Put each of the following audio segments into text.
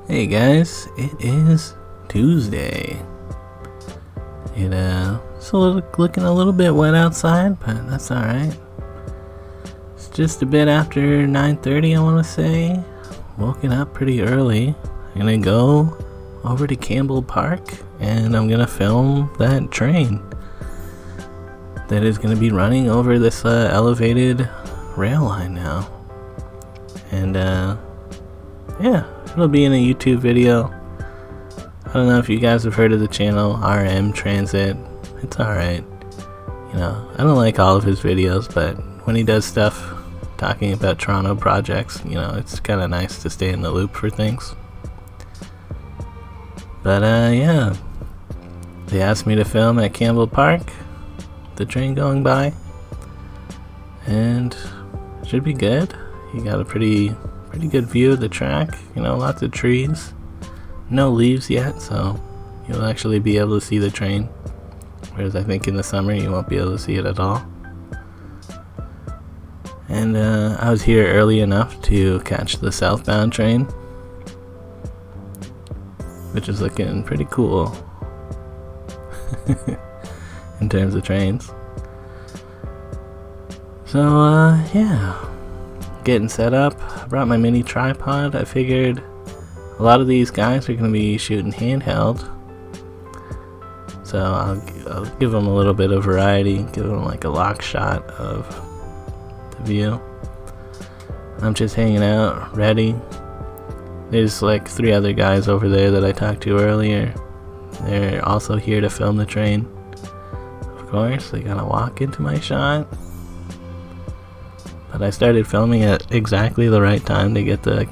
Hey guys, it is Tuesday. It's looking a little bit wet outside, but that's alright. It's just a bit after 9:30, I want to say. Woken up pretty early. I'm gonna go over to Campbell Park and I'm gonna film that train that is gonna be running over this elevated rail line now. And yeah, it'll be in a YouTube video. I don't know if you guys have heard of the channel RM Transit. It's alright. I don't like all of his videos, but when he does stuff talking about Toronto projects, it's kind of nice to stay in the loop for things. But yeah, they asked me to film at Campbell Park, the train going by, and it should be good. You got a pretty good view of the track, lots of trees, no leaves yet, so you'll actually be able to see the train, whereas I think in the summer you won't be able to see it at all. And I was here early enough to catch the southbound train, which is looking pretty cool in terms of trains. So yeah, getting set up. I brought my mini tripod. I figured a lot of these guys are going to be shooting handheld, so I'll give them a little bit of variety, give them like a lock shot of the view. I'm just hanging out, ready. There's like 3 other guys over there that I talked to earlier. They're also here to film the train. Of course, they gotta walk into my shot. But I started filming at exactly the right time to get the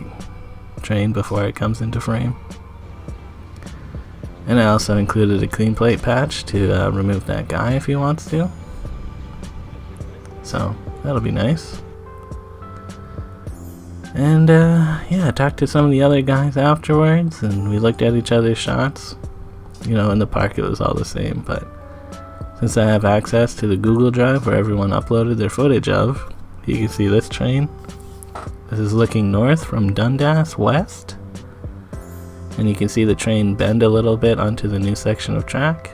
train before it comes into frame. And I also included a clean plate patch to remove that guy if he wants to. So that'll be nice. And yeah, I talked to some of the other guys afterwards and we looked at each other's shots. In the park it was all the same, but since I have access to the Google Drive where everyone uploaded their footage of, you can see this train. This is looking north from Dundas west, and you can see the train bend a little bit onto the new section of track.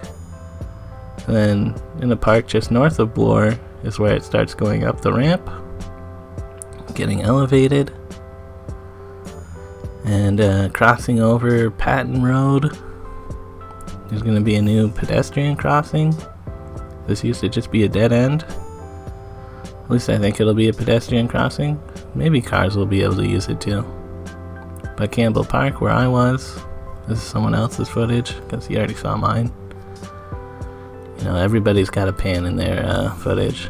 And then in the park just north of Bloor is where it starts going up the ramp, getting elevated, and crossing over Patton Road. There's going to be a new pedestrian crossing. This used to just be a dead end. At least I think it'll be a pedestrian crossing. Maybe cars will be able to use it too. But Campbell Park, where I was, this is someone else's footage because he already saw mine. Everybody's got a pan in their footage.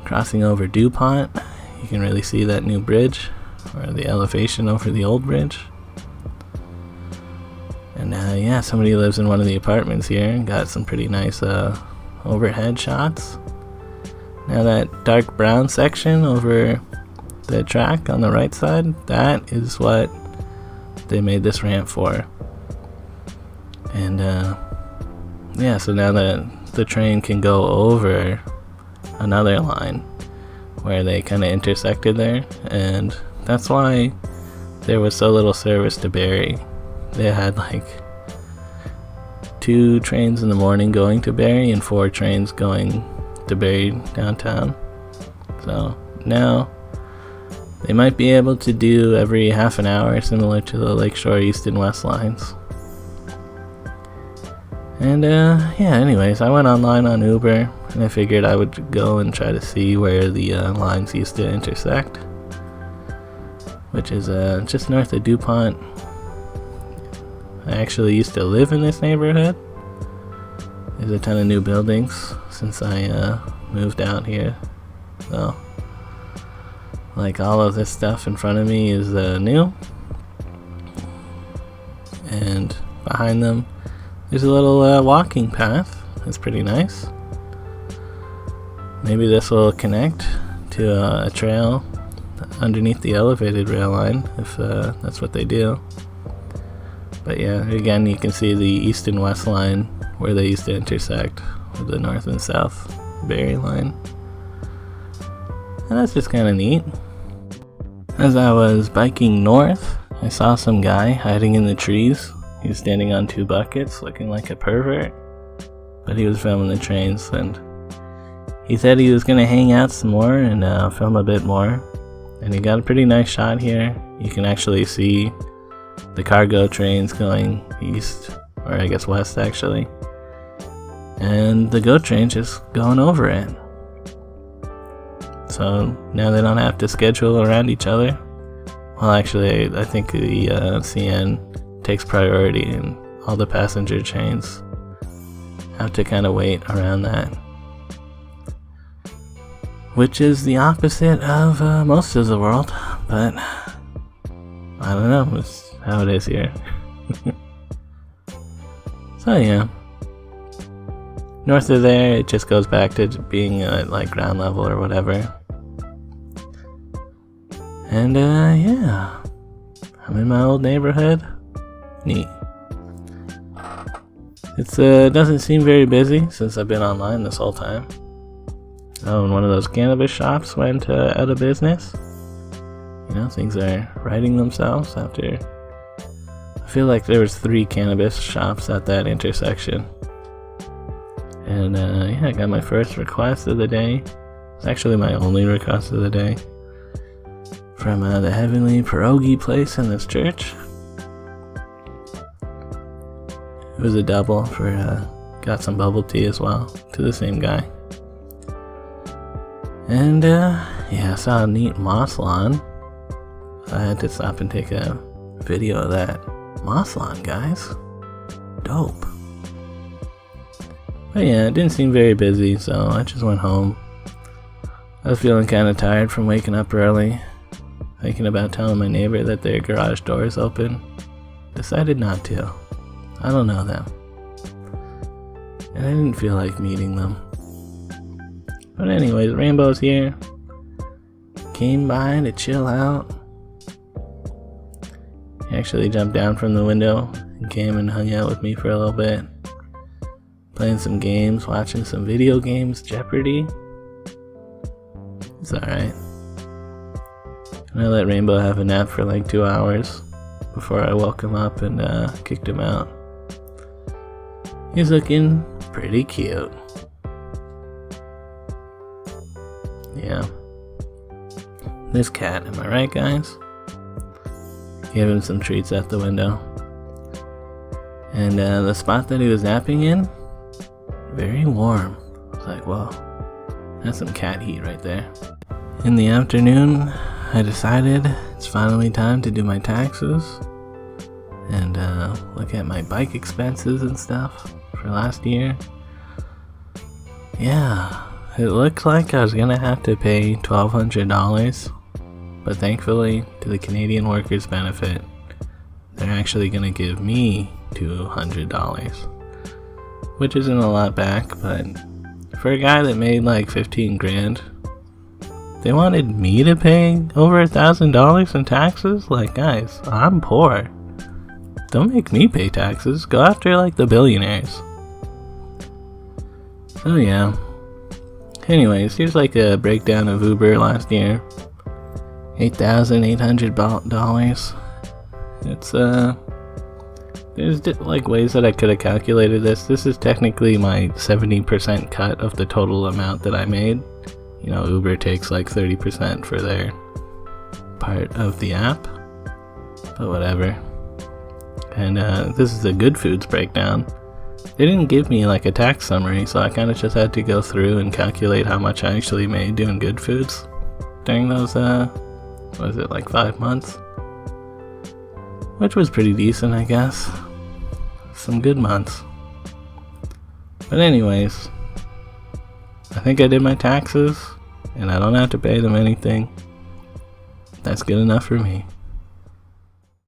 Crossing over DuPont, you can really see that new bridge, or the elevation over the old bridge. And yeah, somebody lives in one of the apartments here and got some pretty nice overhead shots. Now that dark brown section over the track on the right side, that is what they made this ramp for. And yeah, so now the train can go over another line where they kind of intersected there, and that's why there was so little service to Barrie. They had like 2 trains in the morning going to Barrie and 4 trains going to Barrie downtown. So now they might be able to do every half an hour, similar to the Lakeshore East and West lines. And yeah, anyways, I went online on Uber and I figured I would go and try to see where the lines used to intersect, which is just north of DuPont. I actually used to live in this neighborhood. There's a ton of new buildings since I moved out here. So, like, all of this stuff in front of me is new. And behind them, there's a little walking path. It's pretty nice. Maybe this will connect to a trail underneath the elevated rail line, if that's what they do. But yeah, again, you can see the east and west line where they used to intersect with the north and south Barrie line. And that's just kind of neat. As I was biking north, I saw some guy hiding in the trees. He was standing on 2 buckets looking like a pervert, but he was filming the trains, and he said he was gonna hang out some more and film a bit more. And he got a pretty nice shot here. You can actually see the cargo trains going east, or I guess west actually, and the GO train just going over it. So now they don't have to schedule around each other. Well, actually, I think the CN takes priority, and all the passenger trains have to kind of wait around that, which is the opposite of most of the world, but I don't know, it's how it is here. So yeah, north of there it just goes back to being like ground level or whatever. And yeah, I'm in my old neighborhood. Neat. It's doesn't seem very busy since I've been online this whole time. Oh, and one of those cannabis shops went out of business. You know, things are righting themselves after... I feel like there was 3 cannabis shops at that intersection. And yeah, I got my first request of the day. It's actually my only request of the day. From the Heavenly Pierogi place in this church. It was a double for, got some bubble tea as well, to the same guy. And yeah, I saw a neat moss lawn. I had to stop and take a video of that. Moss lawn, guys. Dope. But yeah, it didn't seem very busy, so I just went home. I was feeling kind of tired from waking up early. Thinking about telling my neighbor that their garage door is open. Decided not to. I don't know them. And I didn't feel like meeting them. But anyways, Rainbow's here. Came by to chill out. He actually jumped down from the window and came and hung out with me for a little bit. Playing some games, watching some video games, Jeopardy. It's alright. And I let Rainbow have a nap for like 2 hours before I woke him up and kicked him out. He's looking pretty cute. Yeah. This cat, am I right, guys? Gave him some treats at the window. And the spot that he was napping in, very warm. I was like, whoa, that's some cat heat right there. In the afternoon, I decided it's finally time to do my taxes and look at my bike expenses and stuff for last year. Yeah, it looked like I was gonna have to pay $1,200, but thankfully, to the Canadian Workers Benefit, they're actually gonna give me $200, which isn't a lot back, but for a guy that made like 15 grand, they wanted me to pay over $1,000 in taxes? Like, guys, I'm poor. Don't make me pay taxes. Go after like the billionaires. So yeah. Anyways, here's like a breakdown of Uber last year. $8,800. It's there's like ways that I could have calculated this. This is technically my 70% cut of the total amount that I made. You know, Uber takes like 30% for their part of the app, but whatever. And this is a Good Foods breakdown. They didn't give me like a tax summary, so I kind of just had to go through and calculate how much I actually made doing Good Foods during those, what was it, like 5 months? Which was pretty decent, I guess. Some good months. But anyways, I think I did my taxes, and I don't have to pay them anything. That's good enough for me.